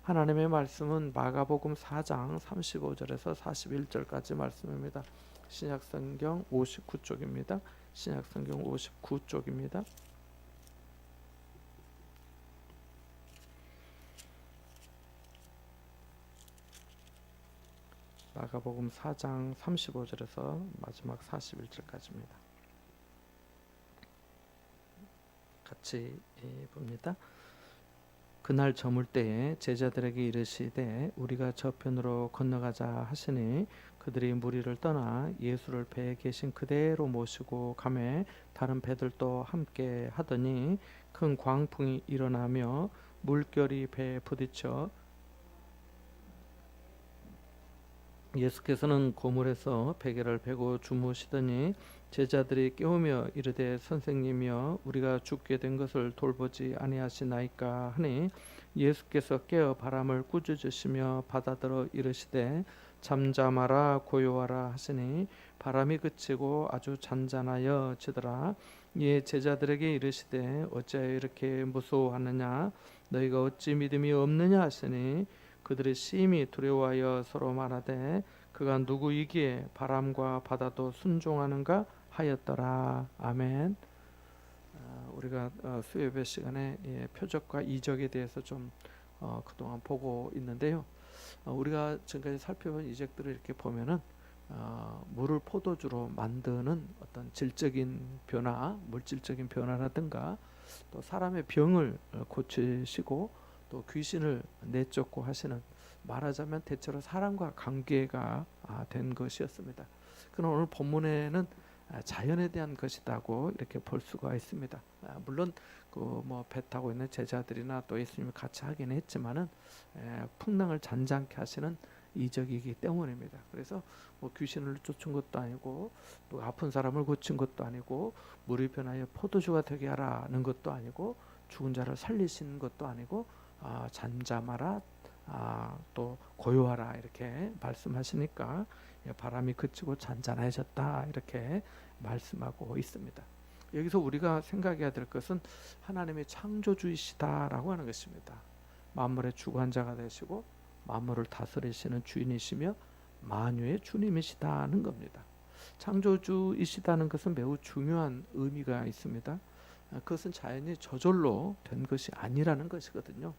하나님의 말씀은 마가복음 4장 35절에서 41절까지 말씀입니다. 신약성경 59쪽입니다. 신약성경 59쪽입니다. 마가복음 4장 35절에서 마지막 41절까지입니다. 같이 봅니다. 그날 저물 때에 제자들에게 이르시되 우리가 저편으로 건너가자 하시니 그들이 무리를 떠나 예수를 배에 계신 그대로 모시고 가매 다른 배들도 함께 하더니 큰 광풍이 일어나며 물결이 배에 부딪혀 예수께서는 고물에서 베개를 베고 주무시더니 제자들이 깨우며 이르되 선생님이여 우리가 죽게 된 것을 돌보지 아니하시나이까 하니 예수께서 깨어 바람을 꾸짖으시며 바다더러 이르시되 잠잠하라 고요하라 하시니 바람이 그치고 아주 잔잔하여 지더라. 이에 제자들에게 이르시되 어찌하여 이렇게 무서워하느냐 너희가 어찌 믿음이 없느냐 하시니 그들이 심히 두려워하여 서로 말하되 그가 누구이기에 바람과 바다도 순종하는가 하였더라. 아멘. 우리가 수요예배 시간에 표적과 이적에 대해서 좀 그동안 보고 있는데요. 우리가 지금까지 살펴본 이적들을 이렇게 보면은 물을 포도주로 만드는 어떤 질적인 변화, 물질적인 변화라든가 또 사람의 병을 고치시고 또 귀신을 내쫓고 하시는, 말하자면 대체로 사람과 관계가 된 것이었습니다. 그러나 오늘 본문에는 자연에 대한 것이라고 이렇게 볼 수가 있습니다. 물론 그 뭐 배 타고 있는 제자들이나 또 예수님이 같이 하긴 했지만은 풍랑을 잔잔케 하시는 이적이기 때문입니다. 그래서 뭐 귀신을 쫓은 것도 아니고 또 아픈 사람을 고친 것도 아니고 물이 변하여 포도주가 되게 하라는 것도 아니고 죽은 자를 살리신 것도 아니고 잠잠하라 또 고요하라 이렇게 말씀하시니까 바람이 그치고 잔잔해졌다 이렇게 말씀하고 있습니다. 여기서 우리가 생각해야 될 것은 하나님이 창조주이시다라고 하는 것입니다. 만물의 주관자가 되시고 만물을 다스리시는 주인이시며 만유의 주님이시다는 겁니다. 창조주이시다는 것은 매우 중요한 의미가 있습니다. 그것은 자연히 저절로 된 것이 아니라는 것이거든요.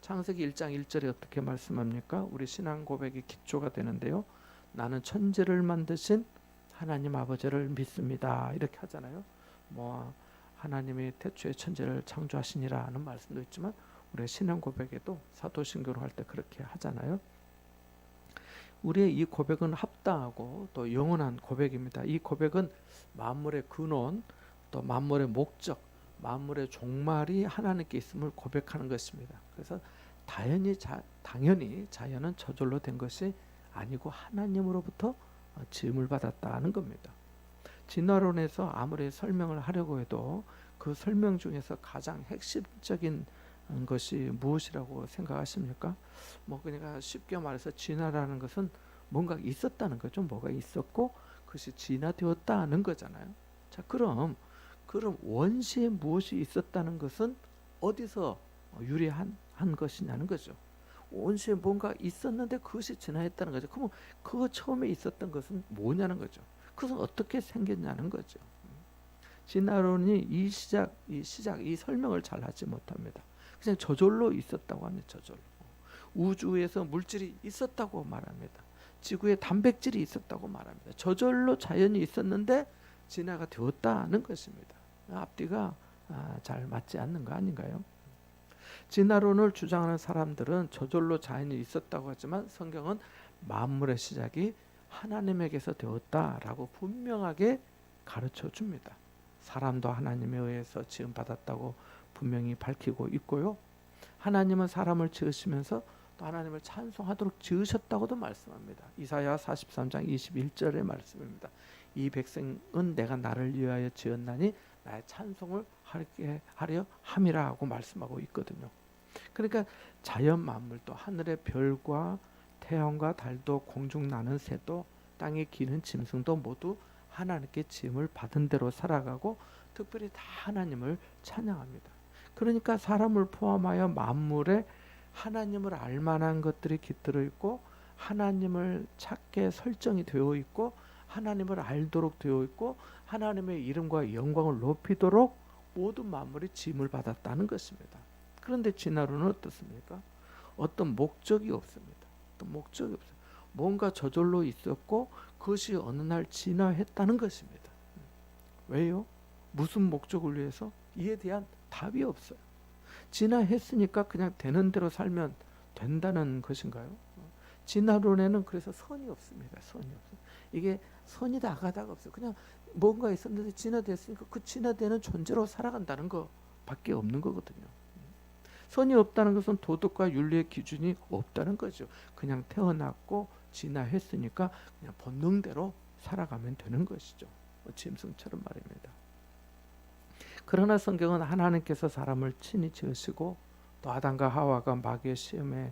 창세기 1장 1절에 어떻게 말씀합니까? 우리 신앙 고백의 기초가 되는데요. 나는 천지를 만드신 하나님 아버지를 믿습니다. 이렇게 하잖아요. 뭐 하나님이 태초에 천지를 창조하시니라는 말씀도 있지만 우리의 신앙 고백에도 사도신경을 할 때 그렇게 하잖아요. 우리의 이 고백은 합당하고 또 영원한 고백입니다. 이 고백은 만물의 근원, 또 만물의 목적, 만물의 종말이 하나님께 있음을 고백하는 것입니다. 그래서 당연히 자연은 저절로 된 것이 아니고 하나님으로부터 지음을 받았다는 겁니다. 진화론에서 아무리 설명을 하려고 해도 그 설명 중에서 가장 핵심적인 것이 무엇이라고 생각하십니까? 뭐 그러니까 쉽게 말해서 진화라는 것은 뭔가 있었다는 거죠. 뭐가 있었고 그것이 진화되었다는 거잖아요. 자, 그럼 원시에 무엇이 있었다는 것은 어디서 유래한 것이냐는 거죠. 원시에 뭔가 있었는데 그것이 진화했다는 거죠. 그러면 그 처음에 있었던 것은 뭐냐는 거죠. 그것은 어떻게 생겼냐는 거죠. 진화론이 이 설명을 잘 하지 못합니다. 그냥 저절로 있었다고 합니다. 저절로. 우주에서 물질이 있었다고 말합니다. 지구에 단백질이 있었다고 말합니다. 저절로 자연이 있었는데 진화가 되었다는 것입니다. 앞뒤가 잘 맞지 않는 거 아닌가요? 진화론을 주장하는 사람들은 저절로 자연이 있었다고 하지만 성경은 만물의 시작이 하나님에게서 되었다라고 분명하게 가르쳐 줍니다. 사람도 하나님에 의해서 지음 받았다고 분명히 밝히고 있고요. 하나님은 사람을 지으시면서 또 하나님을 찬송하도록 지으셨다고도 말씀합니다. 이사야 43장 21절의 말씀입니다. 이 백성은 내가 나를 위하여 지었나니 나의 찬송을 하려 함이라고 말씀하고 있거든요. 그러니까 자연 만물도 하늘의 별과 태양과 달도 공중 나는 새도 땅에 기는 짐승도 모두 하나님께 지음을 받은 대로 살아가고 특별히 다 하나님을 찬양합니다. 그러니까 사람을 포함하여 만물의 하나님을 알 만한 것들이 깃들어 있고 하나님을 찾게 설정이 되어 있고 하나님을 알도록 되어 있고 하나님의 이름과 영광을 높이도록 모든 만물이 짐을 받았다는 것입니다. 그런데 진화론은 어떻습니까? 어떤 목적이 없습니다. 어떤 목적이 없어요. 뭔가 저절로 있었고 그것이 어느 날 진화했다는 것입니다. 왜요? 무슨 목적을 위해서? 이에 대한 답이 없어요. 진화했으니까 그냥 되는 대로 살면 된다는 것인가요? 진화론에는 그래서 선이 없습니다. 선이 없어요. 이게 선이 나가다가 없어요. 그냥 뭔가 있었는데 진화됐으니까 그 진화되는 존재로 살아간다는 것밖에 없는 거거든요. 선이 없다는 것은 도덕과 윤리의 기준이 없다는 거죠. 그냥 태어났고 진화했으니까 그냥 본능대로 살아가면 되는 것이죠. 짐승처럼 말입니다. 그러나 성경은 하나님께서 사람을 친히 지으시고 또 아담과 하와가 마귀의 시험에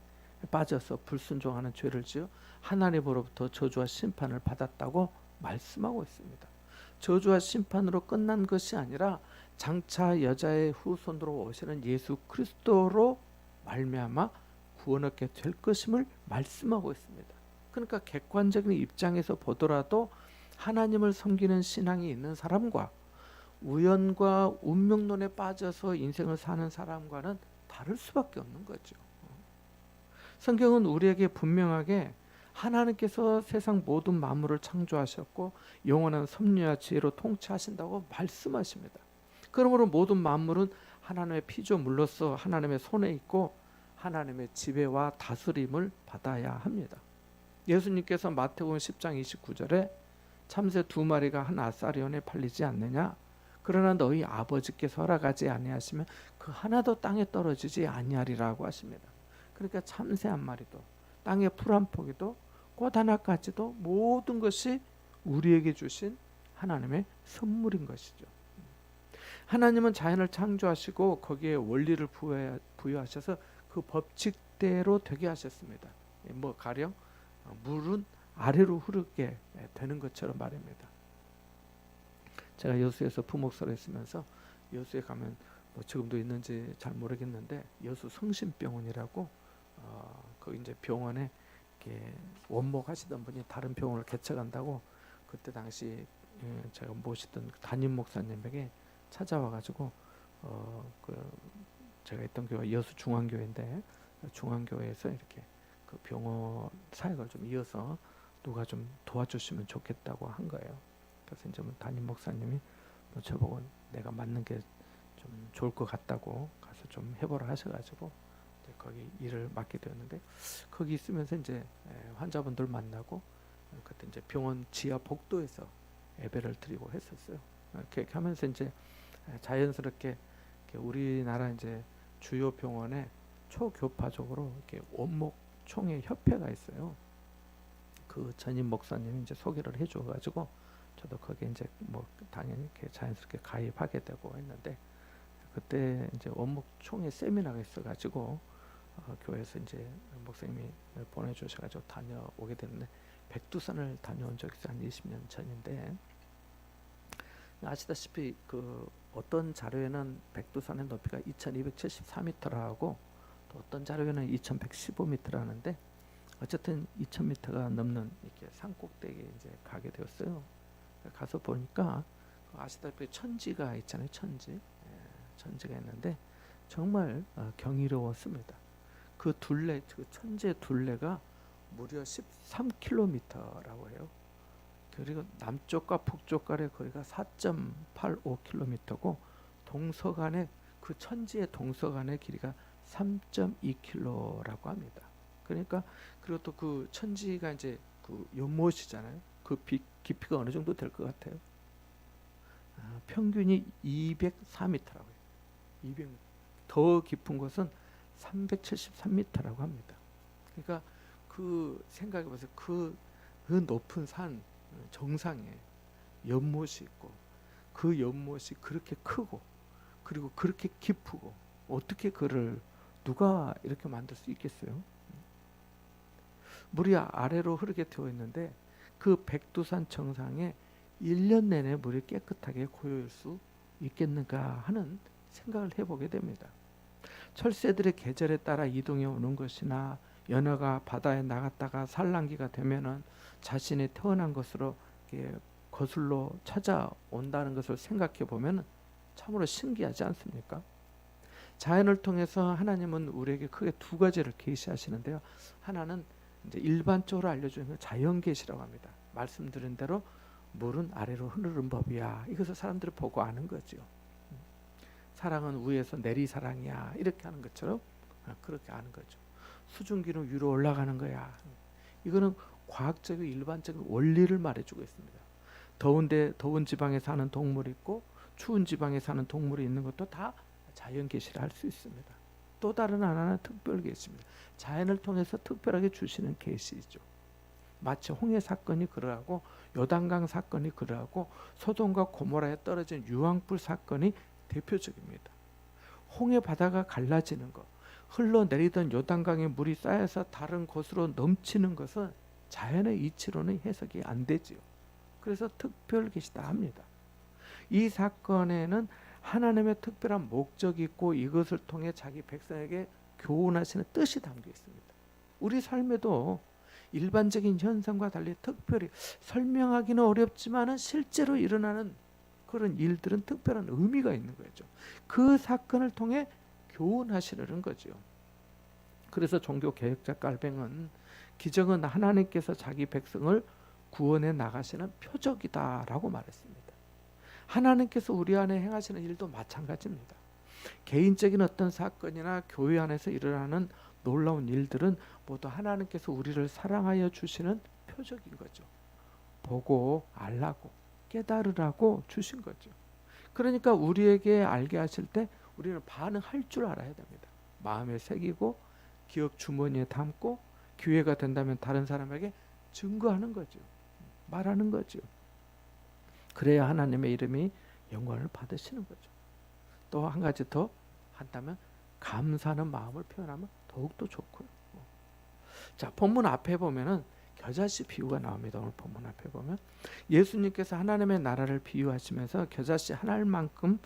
빠져서 불순종하는 죄를 지어 하나님으로부터 저주와 심판을 받았다고 말씀하고 있습니다. 저주와 심판으로 끝난 것이 아니라 장차 여자의 후손으로 오시는 예수 그리스도로 말미암아 구원 얻게 될 것임을 말씀하고 있습니다. 그러니까 객관적인 입장에서 보더라도 하나님을 섬기는 신앙이 있는 사람과 우연과 운명론에 빠져서 인생을 사는 사람과는 다를 수밖에 없는 거죠. 성경은 우리에게 분명하게 하나님께서 세상 모든 만물을 창조하셨고 영원한 섭리와 지혜로 통치하신다고 말씀하십니다. 그러므로 모든 만물은 하나님의 피조물로서 하나님의 손에 있고 하나님의 지배와 다스림을 받아야 합니다. 예수님께서 마태복음 10장 29절에 참새 2마리가 한 아사리온에 팔리지 않느냐? 그러나 너희 아버지께서 허락하지 아니하시면 그 하나도 땅에 떨어지지 아니하리라고 하십니다. 그러니까 참새 한 마리도 땅의 풀 한 포기도 꽃 하나까지도 모든 것이 우리에게 주신 하나님의 선물인 것이죠. 하나님은 자연을 창조하시고 거기에 원리를 부여하셔서 그 법칙대로 되게 하셨습니다. 뭐 가령 물은 아래로 흐르게 되는 것처럼 말입니다. 제가 여수에서 부목사로 있으면서 여수에 가면 뭐 지금도 있는지 잘 모르겠는데 여수 성심병원이라고 거기 이제 병원에 이렇게 원목하시던 분이 다른 병원을 개척한다고 그때 당시 제가 모시던 담임 목사님에게 찾아와가지고 그 제가 있던 교회 여수 중앙교회인데 중앙교회에서 이렇게 그 병원 사역을 좀 이어서 누가 좀 도와주시면 좋겠다고 한 거예요. 그래서 이제 담임 목사님이 저보고 내가 맞는 게 좀 좋을 것 같다고 가서 좀 해보라 하셔가지고 이제 거기 일을 맡게 되었는데 거기 있으면서 이제 환자분들 만나고 그때 이제 병원 지하 복도에서 예배를 드리고 했었어요. 이렇게 하면서 이제 자연스럽게 우리나라 이제 주요 병원에 초교파적으로 이렇게 원목 총회 협회가 있어요. 그 전임 목사님이 이제 소개를 해줘가지고 저도 거기에 이제 뭐 당연히 이렇게 자연스럽게 가입하게 되고 했는데 그때 이제 원목 총회 세미나가 있어가지고 교회에서 이제 목사님이 보내주셔가지고 다녀오게 됐는데 백두산을 다녀온 적이 한 20년 전인데 아시다시피 그 어떤 자료에는 백두산의 높이가 2274m라고 또 어떤 자료에는 2115m라는데 어쨌든 2000m가 넘는 이렇게 산 꼭대기에 이제 가게 되었어요. 가서 보니까 아시다시피 천지가 있잖아요. 천지가 있는데 정말 경이로웠습니다. 그 둘레, 그 천지의 둘레가 무려 13km라고 해요. 그리고 남쪽과 북쪽 간의 거리가 4.85km고 동서간의 그 천지의 동서간의 길이가 3.2km라고 합니다. 그러니까 그리고 또 그 천지가 이제 그 연못이잖아요. 그 깊이가 어느 정도 될 것 같아요. 평균이 204m라고 해요. 200m. 더 깊은 곳은 373m라고 합니다. 그러니까 그 생각해보세요. 그 높은 산 정상에 연못이 있고 그 연못이 그렇게 크고 그리고 그렇게 깊고 어떻게 그를 누가 이렇게 만들 수 있겠어요? 물이 아래로 흐르게 되어 있는데 그 백두산 정상에 1년 내내 물이 깨끗하게 고여일 수 있겠는가 하는 생각을 해보게 됩니다. 철새들의 계절에 따라 이동해 오는 것이나 연어가 바다에 나갔다가 산란기가 되면은 자신이 태어난 것으로 이렇게 거슬러 찾아온다는 것을 생각해 보면 참으로 신기하지 않습니까? 자연을 통해서 하나님은 우리에게 크게 두 가지를 계시하시는데요. 하나는 이제 일반적으로 알려주는 자연 계시라고 합니다. 말씀드린 대로 물은 아래로 흐르는 법이야. 이것을 사람들이 보고 아는 거죠. 사랑은 위에서 내리 사랑이야. 이렇게 하는 것처럼 그렇게 아는 거죠. 수증기는 위로 올라가는 거야. 이거는 과학적이고 일반적인 원리를 말해주고 있습니다. 더운 지방에 사는 동물이 있고 추운 지방에 사는 동물이 있는 것도 다 자연 계시를 할 수 있습니다. 또 다른 하나는 특별 계시입니다. 자연을 통해서 특별하게 주시는 계시죠. 마치 홍해 사건이 그러하고 요단강 사건이 그러하고 소돔과 고모라에 떨어진 유황불 사건이 대표적입니다. 홍해 바다가 갈라지는 것, 흘러내리던 요단강에 물이 쌓여서 다른 곳으로 넘치는 것은 자연의 이치로는 해석이 안 되지요. 그래서 특별 계시다 합니다. 이 사건에는 하나님의 특별한 목적이 있고 이것을 통해 자기 백성에게 교훈하시는 뜻이 담겨 있습니다. 우리 삶에도 일반적인 현상과 달리 특별히 설명하기는 어렵지만은 실제로 일어나는 그런 일들은 특별한 의미가 있는 거죠. 그 사건을 통해 교훈하시려는 거죠. 그래서 종교 개혁자 깔뱅은 기적은 하나님께서 자기 백성을 구원해 나가시는 표적이다라고 말했습니다. 하나님께서 우리 안에 행하시는 일도 마찬가지입니다. 개인적인 어떤 사건이나 교회 안에서 일어나는 놀라운 일들은 모두 하나님께서 우리를 사랑하여 주시는 표적인 거죠. 보고 알라고 깨달으라고 주신 거죠. 그러니까 우리에게 알게 하실 때 우리는 반응할 줄 알아야 됩니다. 마음에 새기고 기억 주머니에 담고 기회가 된다면 다른 사람에게 증거하는 거죠. 말하는 거죠. 그래야 하나님의 이름이 영광을 받으시는 거죠. 또 한 가지 더 한다면 감사하는 마음을 표현하면 더욱더 좋고요. 자, 본문 앞에 보면은 겨자씨 비유가 나옵니다. 오늘 본문 앞에 보면 예수님께서 하나님의 나라를 비유하시면서 겨자씨 한 알만큼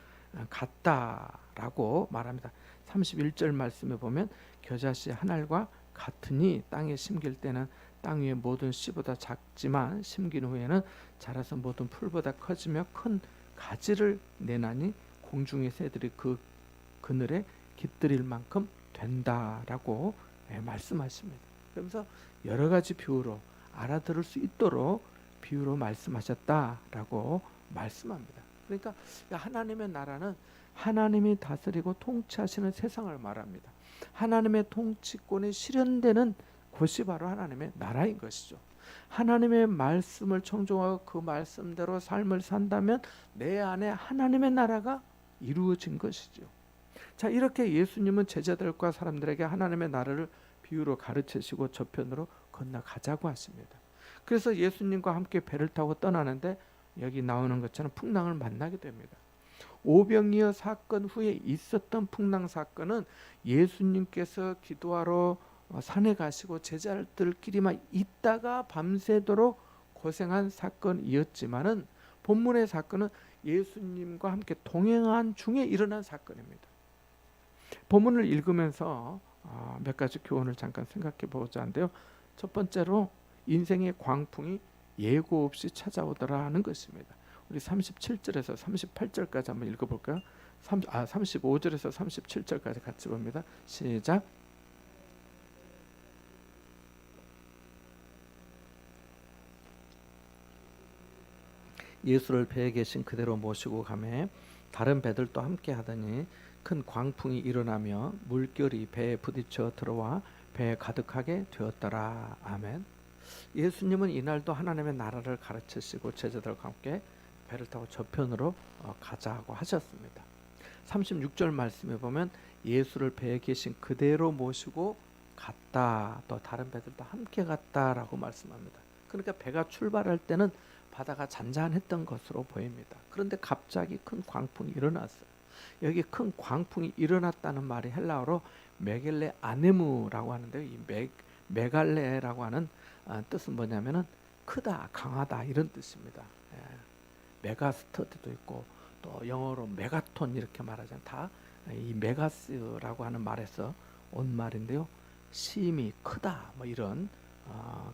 같다라고 말합니다. 31절 말씀에 보면 겨자씨 한 알과 같으니 땅에 심길 때는 땅 위의 모든 씨보다 작지만 심긴 후에는 자라서 모든 풀보다 커지며 큰 가지를 내나니 공중의 새들이 그 그늘에 깃들일 만큼 된다라고 말씀하십니다. 그러면서 여러 가지 비유로 알아들을 수 있도록 비유로 말씀하셨다라고 말씀합니다. 그러니까 하나님의 나라는 하나님이 다스리고 통치하시는 세상을 말합니다. 하나님의 통치권이 실현되는 곳이 바로 하나님의 나라인 것이죠. 하나님의 말씀을 청종하고 그 말씀대로 삶을 산다면 내 안에 하나님의 나라가 이루어진 것이죠. 자, 이렇게 예수님은 제자들과 사람들에게 하나님의 나라를 비유로 가르치시고 저편으로 건너가자고 하십니다. 그래서 예수님과 함께 배를 타고 떠나는데 여기 나오는 것처럼 풍랑을 만나게 됩니다. 오병이어 사건 후에 있었던 풍랑 사건은 예수님께서 기도하러 산에 가시고 제자들끼리만 있다가 밤새도록 고생한 사건이었지만은 본문의 사건은 예수님과 함께 동행한 중에 일어난 사건입니다. 본문을 읽으면서 몇 가지 교훈을 잠깐 생각해 보자 하는데요. 첫 번째로 인생의 광풍이 예고 없이 찾아오더라는 것입니다. 우리 37절에서 38절까지 한번 읽어볼까요? 35절에서 37절까지 같이 봅니다. 시작. 예수를 배에 계신 그대로 모시고 가매 다른 배들도 함께 하더니 큰 광풍이 일어나며 물결이 배에 부딪혀 들어와 배에 가득하게 되었더라. 아멘. 예수님은 이날도 하나님의 나라를 가르치시고 제자들과 함께 배를 타고 저편으로 가자고 하셨습니다. 36절 말씀에 보면 예수를 배에 계신 그대로 모시고 갔다. 또 다른 배들도 함께 갔다라고 말씀합니다. 그러니까 배가 출발할 때는 바다가 잔잔했던 것으로 보입니다. 그런데 갑자기 큰 광풍이 일어났어요. 여기 큰 광풍이 일어났다는 말이 헬라어로 메겔레 아네무라고 하는데요. 이 메갈레라고 하는 뜻은 뭐냐면은 크다, 강하다 이런 뜻입니다. 메가스터드도 있고 또 영어로 메가톤 이렇게 말하잖아요. 다 이 메가스라고 하는 말에서 온 말인데요. 심이 크다, 뭐 이런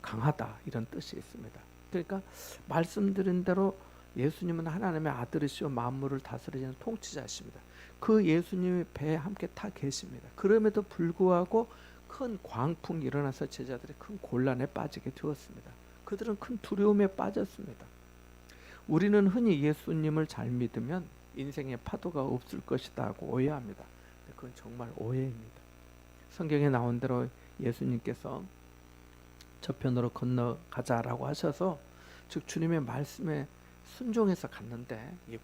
강하다 이런 뜻이 있습니다. 그러니까 말씀드린 대로 예수님은 하나님의 아들이시오 만물을 다스리시는 통치자이십니다. 그 예수님이 배에 함께 타 계십니다. 그럼에도 불구하고 큰 광풍이 일어나서 제자들이 큰 곤란에 빠지게 되었습니다. 그들은 큰 두려움에 빠졌습니다. 우리는 흔히 예수님을 잘 믿으면 인생에 파도가 없을 것이다 고 오해합니다. 그건 정말 오해입니다. 성경에 나온 대로 예수님께서 저편으로 건너가자라고 하셔서 즉 주님의 말씀에 순종해서 갔는데 이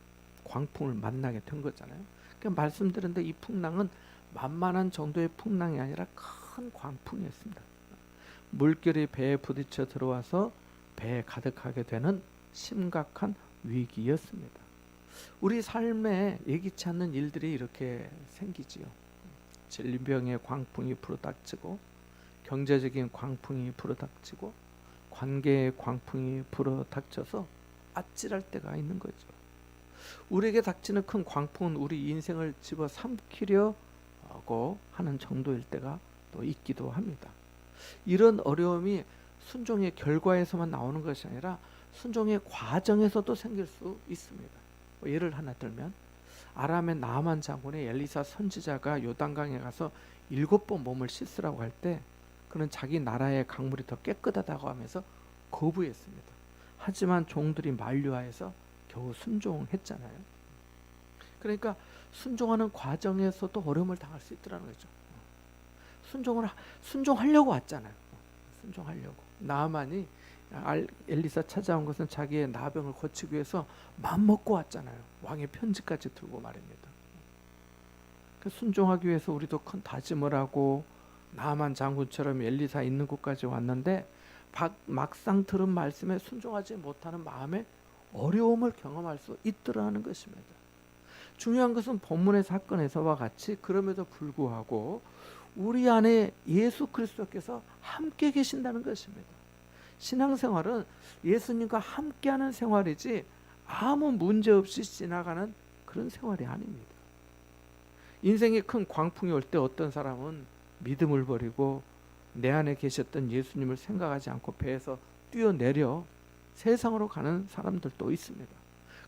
광풍을 만나게 된 거잖아요. 그러니까 말씀드렸는데 이 풍랑은 만만한 정도의 풍랑이 아니라 큰 광풍이었습니다. 물결이 배에 부딪혀 들어와서 배에 가득하게 되는 심각한 위기였습니다. 우리 삶에 예기치 않는 일들이 이렇게 생기지요. 질병의 광풍이 불어닥치고 경제적인 광풍이 불어닥치고 관계의 광풍이 불어닥쳐서 아찔할 때가 있는 거죠. 우리에게 닥치는 큰 광풍은 우리 인생을 집어삼키려고 하는 정도일 때가 또 있기도 합니다. 이런 어려움이 순종의 결과에서만 나오는 것이 아니라 순종의 과정에서도 생길 수 있습니다. 예를 하나 들면 아람의 나아만 장군의 엘리사 선지자가 요단강에 가서 7번 몸을 씻으라고 할 때 그는 자기 나라의 강물이 더 깨끗하다고 하면서 거부했습니다. 하지만 종들이 만류하여서 겨우 순종했잖아요. 그러니까 순종하는 과정에서도 어려움을 당할 수 있더라는 거죠. 순종하려고 왔잖아요. 순종하려고. 나아만이 엘리사 찾아온 것은 자기의 나병을 고치기 위해서 맘먹고 왔잖아요. 왕의 편지까지 들고 말입니다. 순종하기 위해서 우리도 큰 다짐을 하고 나아만 장군처럼 엘리사 있는 곳까지 왔는데 막상 들은 말씀에 순종하지 못하는 마음에 어려움을 경험할 수 있더라는 것입니다. 중요한 것은 본문의 사건에서와 같이 그럼에도 불구하고 우리 안에 예수 그리스도께서 함께 계신다는 것입니다. 신앙생활은 예수님과 함께하는 생활이지 아무 문제 없이 지나가는 그런 생활이 아닙니다. 인생에 큰 광풍이 올 때 어떤 사람은 믿음을 버리고 내 안에 계셨던 예수님을 생각하지 않고 배에서 뛰어내려 세상으로 가는 사람들도 있습니다.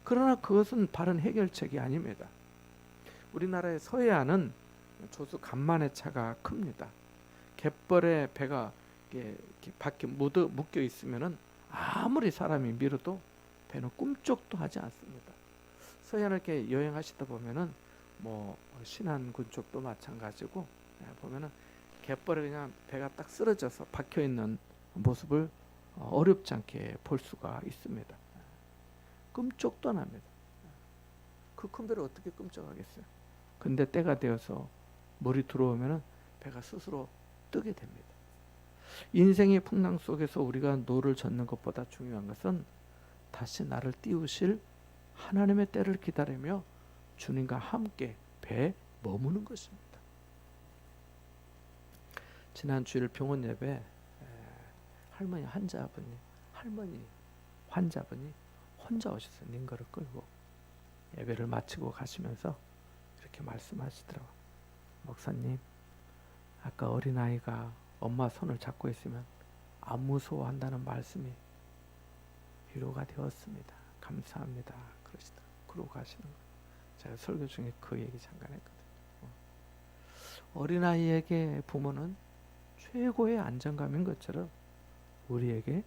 그러나 그것은 바른 해결책이 아닙니다. 우리나라의 서해안은 조수 간만의 차가 큽니다. 갯벌에 배가 이렇게 밖에 묶여 있으면은 아무리 사람이 밀어도 배는 꿈쩍도 하지 않습니다. 서해안을 이렇게 여행하시다 보면은 뭐 신안군 쪽도 마찬가지고 보면은 갯벌에 그냥 배가 딱 쓰러져서 박혀 있는 모습을 어렵지 않게 볼 수가 있습니다. 꿈쩍도 안 합니다. 그 큰 배를 어떻게 꿈쩍하겠어요? 근데 때가 되어서 물이 들어오면은 배가 스스로 뜨게 됩니다. 인생의 풍랑 속에서 우리가 노를 젓는 것보다 중요한 것은 다시 나를 띄우실 하나님의 때를 기다리며 주님과 함께 배에 머무는 것입니다. 지난 주일 병원 예배 할머니 환자분이 혼자 오셨어요. 링거를 끌고 예배를 마치고 가시면서 이렇게 말씀하시더라고요. 목사님, 아까 어린아이가 엄마 손을 잡고 있으면 안 무서워한다는 말씀이 위로가 되었습니다. 감사합니다. 그러고 가시는 거예요. 제가 설교 중에 그 얘기 잠깐 했거든요. 어린아이에게 부모는 최고의 안정감인 것처럼 우리에게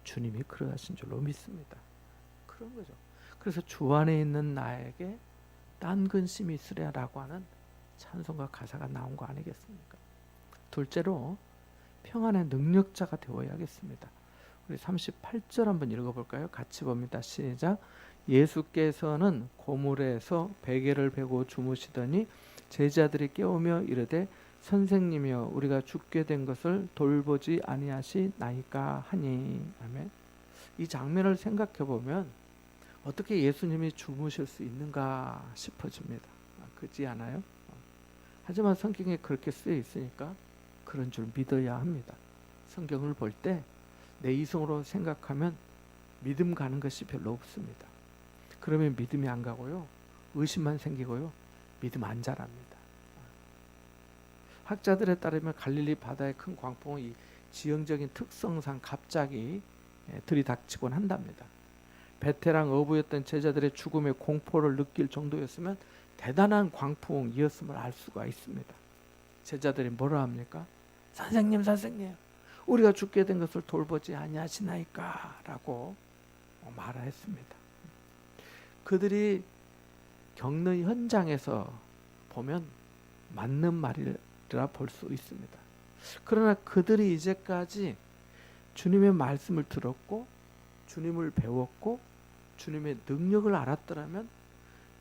주님이 그러하신 줄로 믿습니다. 그런 거죠. 그래서 주 안에 있는 나에게 딴 근심이 있으랴라고 하는 찬송가 가사가 나온 거 아니겠습니까? 둘째로 평안의 능력자가 되어야겠습니다. 우리 38절 한번 읽어볼까요? 같이 봅니다. 시작. 예수께서는 고물에서 베개를 베고 주무시더니 제자들이 깨우며 이르되 선생님이여 우리가 죽게 된 것을 돌보지 아니하시나이까 하니. 아멘. 이 장면을 생각해 보면 어떻게 예수님이 주무실 수 있는가 싶어집니다. 그렇지 않아요? 하지만 성경에 그렇게 쓰여 있으니까 그런 줄 믿어야 합니다. 성경을 볼 때 내 이성으로 생각하면 믿음 가는 것이 별로 없습니다. 그러면 믿음이 안 가고요. 의심만 생기고요. 믿음 안 자랍니다. 학자들에 따르면 갈릴리 바다의 큰 광풍은 이 지형적인 특성상 갑자기 들이닥치곤 한답니다. 베테랑 어부였던 제자들의 죽음의 공포를 느낄 정도였으면 대단한 광풍이었음을 알 수가 있습니다. 제자들이 뭐라 합니까? 선생님, 우리가 죽게 된 것을 돌보지 아니하시나이까? 라고 말했습니다. 그들이 겪는 현장에서 보면 맞는 말이라 볼 수 있습니다. 그러나 그들이 이제까지 주님의 말씀을 들었고 주님을 배웠고 주님의 능력을 알았더라면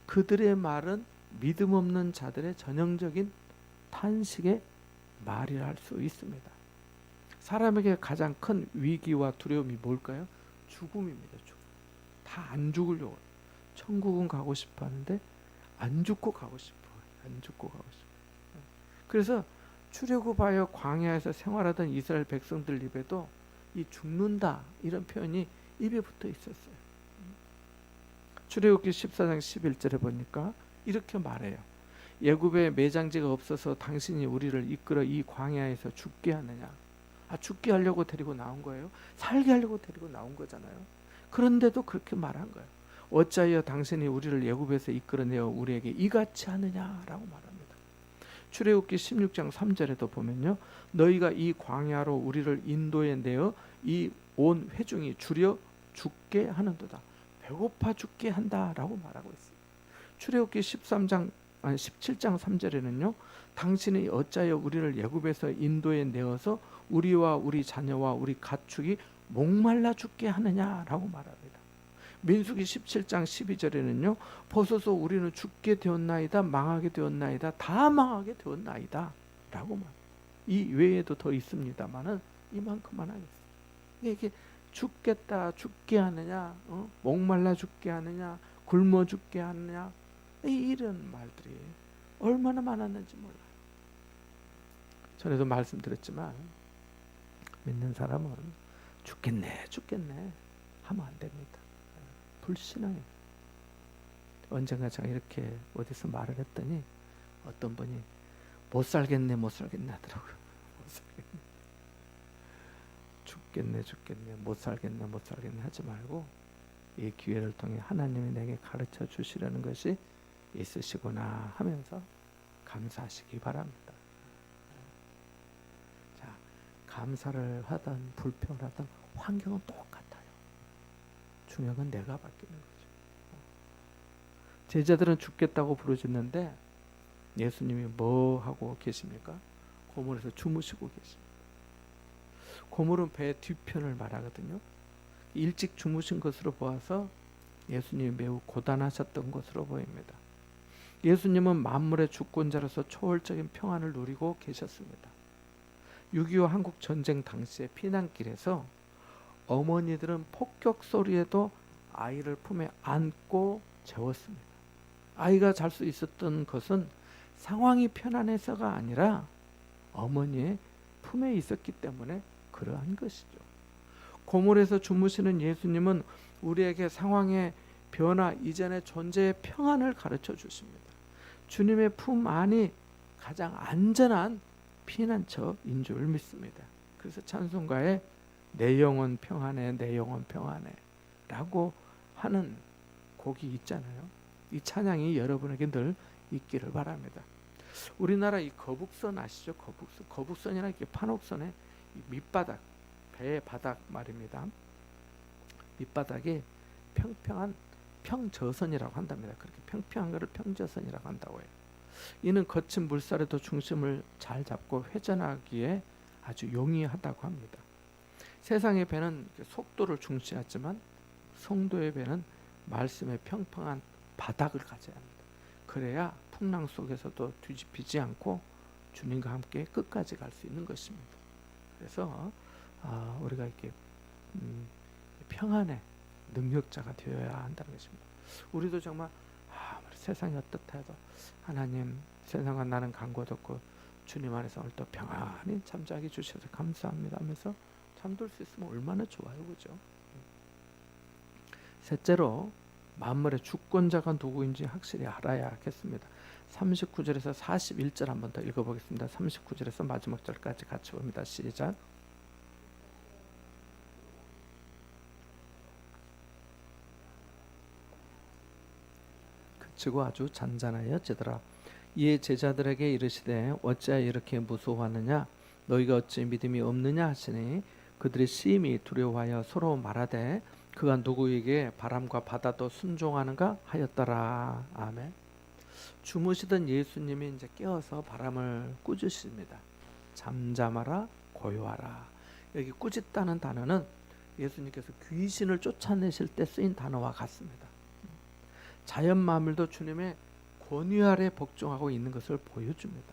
그들의 말은 믿음 없는 자들의 전형적인 탄식의 말이라 할 수 있습니다. 사람에게 가장 큰 위기와 두려움이 뭘까요? 죽음입니다. 죽음. 다 안 죽으려고. 천국은 가고 싶어 하는데 안 죽고 가고 싶어요. 안 죽고 가고 싶어요. 그래서 출애굽하여 광야에서 생활하던 이스라엘 백성들 입에도 이 죽는다 이런 표현이 입에 붙어 있었어요. 출애굽기 14장 11절에 보니까 이렇게 말해요. 애굽에 매장지가 없어서 당신이 우리를 이끌어 이 광야에서 죽게 하느냐. 죽게 하려고 데리고 나온 거예요. 살게 하려고 데리고 나온 거잖아요. 그런데도 그렇게 말한 거예요. 어찌하여 당신이 우리를 애굽에서 이끌어내어 우리에게 이같이 하느냐라고 말합니다. 출애굽기 16장 3절에도 보면요. 너희가 이 광야로 우리를 인도에 내어 이 온 회중이 줄여 죽게 하는도다. 배고파 죽게 한다라고 말하고 있어요. 출애굽기 17장 3절에는요. 당신이 어찌하여 우리를 애굽에서 인도에 내어서 우리와 우리 자녀와 우리 가축이 목말라 죽게 하느냐라고 말합니다. 민수기 17장 12절에는요. 보소서 우리는 죽게 되었나이다 망하게 되었나이다 다 망하게 되었나이다 라고 말합니다. 이 외에도 더 있습니다만은 이만큼만 하겠습니다. 이게 죽겠다 죽게 하느냐 목말라 죽게 하느냐 굶어 죽게 하느냐 이런 말들이 얼마나 많았는지 몰라요. 전에도 말씀드렸지만 믿는 사람은 죽겠네 하면 안 됩니다. 불신앙입니다. 언젠가 제가 이렇게 어디서 말을 했더니 어떤 분이 못 살겠네 하더라고요. 못 살겠네. 죽겠네 못 살겠네 하지 말고 이 기회를 통해 하나님이 내게 가르쳐 주시려는 것이 있으시구나 하면서 감사하시기 바랍니다. 자, 감사를 하든 불평을 하든 환경은 똑같아요. 중요한 건 내가 바뀌는 거죠. 제자들은 죽겠다고 부르짖는데 예수님이 뭐 하고 계십니까? 고물에서 주무시고 계십니다. 고물은 배 뒤편을 말하거든요. 일찍 주무신 것으로 보아서 예수님이 매우 고단하셨던 것으로 보입니다. 예수님은 만물의 주권자로서 초월적인 평안을 누리고 계셨습니다. 6.25 한국 전쟁 당시의 피난길에서 어머니들은 폭격 소리에도 아이를 품에 안고 재웠습니다. 아이가 잘 수 있었던 것은 상황이 편안해서가 아니라 어머니의 품에 있었기 때문에 그러한 것이죠. 고물에서 주무시는 예수님은 우리에게 상황의 변화 이전의 존재의 평안을 가르쳐 주십니다. 주님의 품 안이 가장 안전한 피난처인 줄 믿습니다. 그래서 찬송가에 내 영혼 평안해 내 영혼 평안해 라고 하는 곡이 있잖아요. 이 찬양이 여러분에게 늘 있기를 바랍니다. 우리나라 이 거북선 아시죠? 거북선이나 이렇게 판옥선의 밑바닥, 배의 바닥 말입니다. 밑바닥이 평평한 평저선이라고 한답니다. 그렇게 평평한 것을 평저선이라고 한다고 해요. 이는 거친 물살에도 중심을 잘 잡고 회전하기에 아주 용이하다고 합니다. 세상의 배는 속도를 중시하지만 성도의 배는 말씀의 평평한 바닥을 가져야 합니다. 그래야 풍랑 속에서도 뒤집히지 않고 주님과 함께 끝까지 갈 수 있는 것입니다. 그래서 우리가 이렇게 평안의 능력자가 되어야 한다는 것입니다. 우리도 정말 세상이 어떻다 해도 하나님 세상과 나는 간고없고 주님 안에서 오늘 또 평안히 잠자게 주셔서 감사합니다 하면서 잠들 수 있으면 얼마나 좋아요, 그죠? 셋째로 만물의 주권자가 누구인지 확실히 알아야겠습니다. 39절에서 41절 한번 더 읽어보겠습니다. 39절에서 마지막 절까지 같이 봅니다. 시작. 그치고 아주 잔잔하여지더라. 이에 제자들에게 이르시되 어찌하여 이렇게 무서워하느냐? 너희가 어찌 믿음이 없느냐 하시니 그들이 심히 두려워하여 서로 말하되 그가 누구에게 바람과 바다도 순종하는가 하였더라. 아멘. 주무시던 예수님이 이제 깨어서 바람을 꾸짖습니다. 잠잠하라 고요하라. 여기 꾸짖다는 단어는 예수님께서 귀신을 쫓아내실 때 쓰인 단어와 같습니다. 자연 만물도 주님의 권위 아래 복종하고 있는 것을 보여줍니다.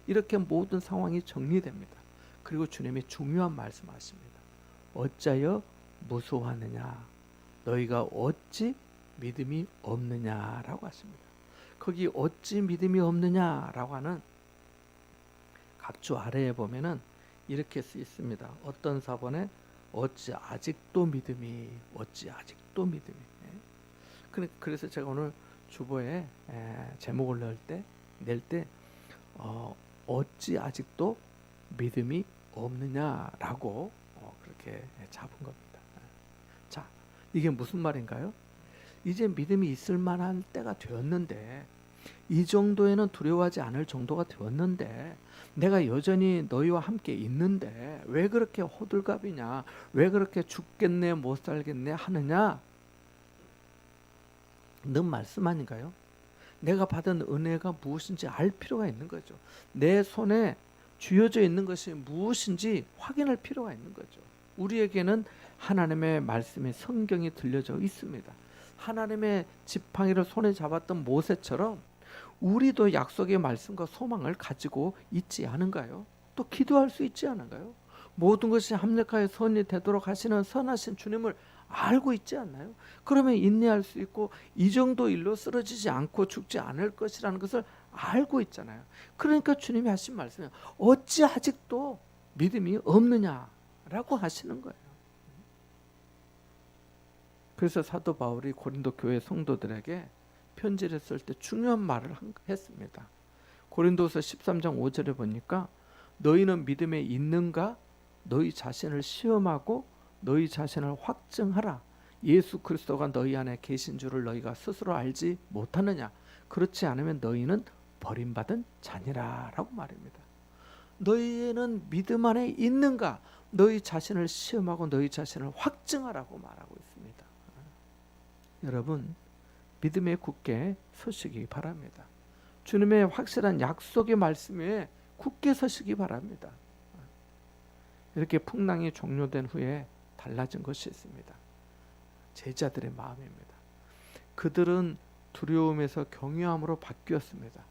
이렇게 모든 상황이 정리됩니다. 그리고 주님이 중요한 말씀하십니다. 어찌하여 무서워하느냐? 너희가 어찌 믿음이 없느냐라고 하십니다. 거기 어찌 믿음이 없느냐라고 하는 갑주 아래에 보면은 이렇게 쓰 있습니다. 어떤 사본에 어찌 아직도 믿음이, 어찌 아직도 믿음이. 그래서 제가 오늘 주보에 제목을 낼 때 어찌 아직도 믿음이 없느냐라고 그렇게 잡은 겁니다. 자, 이게 무슨 말인가요? 이제 믿음이 있을 만한 때가 되었는데, 이 정도에는 두려워하지 않을 정도가 되었는데, 내가 여전히 너희와 함께 있는데 왜 그렇게 호들갑이냐, 왜 그렇게 죽겠네 못 살겠네 하느냐, 는 말씀 아닌가요? 내가 받은 은혜가 무엇인지 알 필요가 있는 거죠. 내 손에 쥐어져 있는 것이 무엇인지 확인할 필요가 있는 거죠. 우리에게는 하나님의 말씀이 성경이 들려져 있습니다. 하나님의 지팡이를 손에 잡았던 모세처럼 우리도 약속의 말씀과 소망을 가지고 있지 않은가요? 또 기도할 수 있지 않은가요? 모든 것이 합력하여 선이 되도록 하시는 선하신 주님을 알고 있지 않나요? 그러면 인내할 수 있고 이 정도 일로 쓰러지지 않고 죽지 않을 것이라는 것을 알고 있잖아요. 그러니까 주님이 하신 말씀이에요. 어찌 아직도 믿음이 없느냐라고 하시는 거예요. 그래서 사도 바울이 고린도 교회 성도들에게 편지를 쓸 때 중요한 말을 했습니다. 고린도서 13장 5절에 보니까 너희는 믿음에 있는가? 너희 자신을 시험하고 너희 자신을 확증하라. 예수 그리스도가 너희 안에 계신 줄을 너희가 스스로 알지 못하느냐? 그렇지 않으면 너희는 버림받은 자니라 라고 말입니다. 너희는 믿음 안에 있는가? 너희 자신을 시험하고 너희 자신을 확증하라고 말하고 있습니다. 여러분, 믿음에 굳게 서시기 바랍니다. 주님의 확실한 약속의 말씀에 굳게 서시기 바랍니다. 이렇게 풍랑이 종료된 후에 달라진 것이 있습니다. 제자들의 마음입니다. 그들은 두려움에서 경외함으로 바뀌었습니다.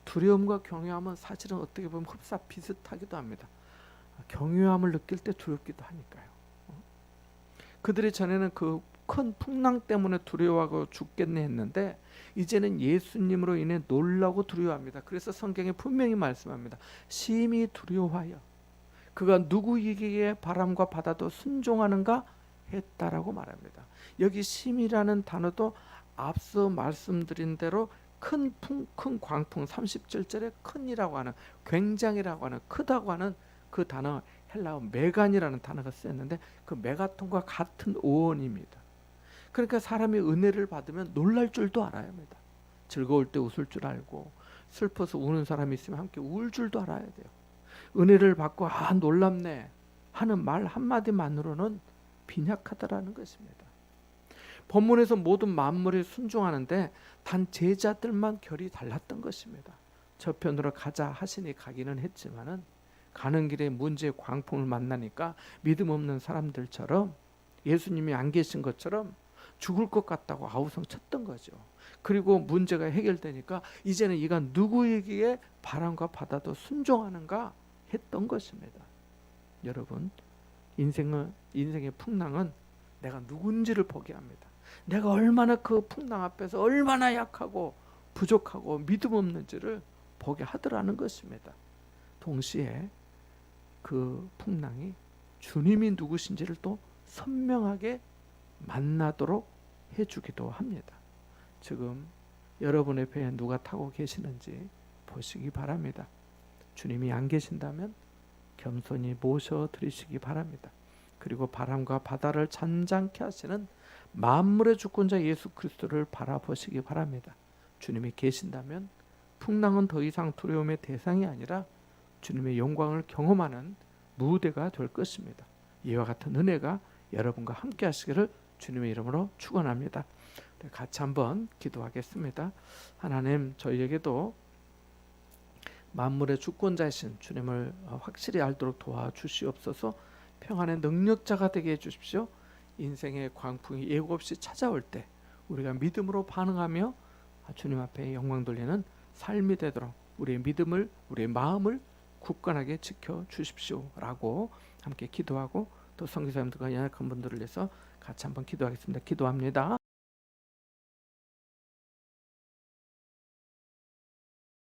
두려움과 경외함은 사실은 어떻게 보면 흡사 비슷하기도 합니다. 경외함을 느낄 때 두렵기도 하니까요. 그들이 전에는 그 큰 풍랑 때문에 두려워하고 죽겠네 했는데 이제는 예수님으로 인해 놀라고 두려워합니다. 그래서 성경에 분명히 말씀합니다. 심히 두려워하여 그가 누구에게 바람과 바다도 순종하는가 했다라고 말합니다. 여기 심이라는 단어도 앞서 말씀드린 대로 큰 광풍 37절에 큰이라고 하는, 굉장이라고 하는, 크다고 하는 그 단어 헬라어 메간이라는 단어가 쓰였는데 그 메가톤과 같은 어원입니다. 그러니까 사람이 은혜를 받으면 놀랄 줄도 알아야 합니다. 즐거울 때 웃을 줄 알고 슬퍼서 우는 사람이 있으면 함께 울 줄도 알아야 돼요. 은혜를 받고 놀랍네 하는 말 한마디만으로는 빈약하다라는 것입니다. 본문에서 모든 만물이 순종하는데 단 제자들만 결이 달랐던 것입니다. 저편으로 가자 하시니 가기는 했지만은 가는 길에 문제의 광풍을 만나니까 믿음 없는 사람들처럼 예수님이 안 계신 것처럼 죽을 것 같다고 아우성 쳤던 거죠. 그리고 문제가 해결되니까 이제는 이가 누구에게 바람과 바다도 순종하는가 했던 것입니다. 여러분, 인생의 풍랑은 내가 누군지를 보게 합니다. 내가 얼마나 그 풍랑 앞에서 얼마나 약하고 부족하고 믿음 없는지를 보게 하더라는 것입니다. 동시에 그 풍랑이 주님이 누구신지를 또 선명하게 만나도록 해주기도 합니다. 지금 여러분의 배에 누가 타고 계시는지 보시기 바랍니다. 주님이 안 계신다면 겸손히 모셔드리시기 바랍니다. 그리고 바람과 바다를 잔잔케 하시는 만물의 주권자 예수 그리스도를 바라보시기 바랍니다. 주님이 계신다면 풍랑은 더 이상 두려움의 대상이 아니라 주님의 영광을 경험하는 무대가 될 것입니다. 이와 같은 은혜가 여러분과 함께 하시기를 주님의 이름으로 축원합니다. 같이 한번 기도하겠습니다. 하나님, 저희에게도 만물의 주권자이신 주님을 확실히 알도록 도와주시옵소서. 평안의 능력자가 되게 해주십시오. 인생의 광풍이 예고 없이 찾아올 때 우리가 믿음으로 반응하며 주님 앞에 영광 돌리는 삶이 되도록 우리의 믿음을, 우리의 마음을 굳건하게 지켜주십시오 라고 함께 기도하고, 또 선교사님들과 연약한 분들을 위해서 같이 한번 기도하겠습니다. 기도합니다.